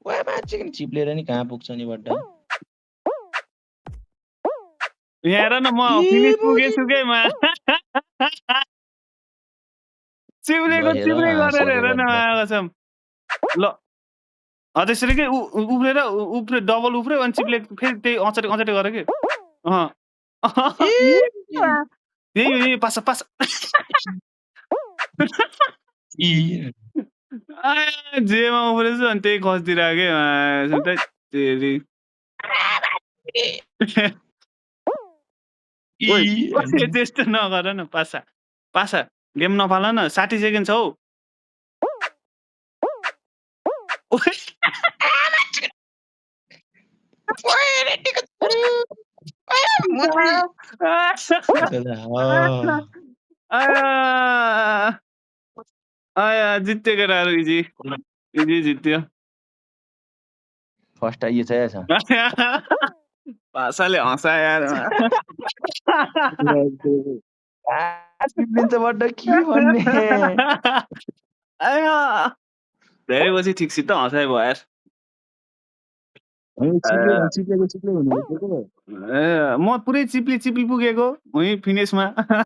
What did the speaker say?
ओए मान्छे किन चिप्लेर नि कहाँ पुग्छ नि बड्डा यहाँ हेर न म ए फिनिस बुझी पुगेछु के मा ल चिप्लेको हेर चिप्ले गरेर हाँसेको हेर न बड्डा कसम ल त्यसरी के उफ्रेर उफ्रे डबल उफ्रे अनि चिप्ले फेरि त्यही अचाटे अचाटे गरे के ए यही पास पास ए जेमा उफ्रेछु अनि त्यही खस्दिरहेको के तेरि त्यस्तो नगर न पासा पासा गेम नफाल न 60 सेकेन्ड छ हौ जित्यो केटाहरू इजी इजी जित्यो फर्स्ट आइएछ यार पासाले हँसा यार चिप्लिन्छ बड्डा के भन्ने धेरै पछि ठिकसित हँसाइ भयो यार चिप्लेको चिप्ले हुनु म पुरै चिप्ली चिप्ली पुगेको हुँ फिनिसमा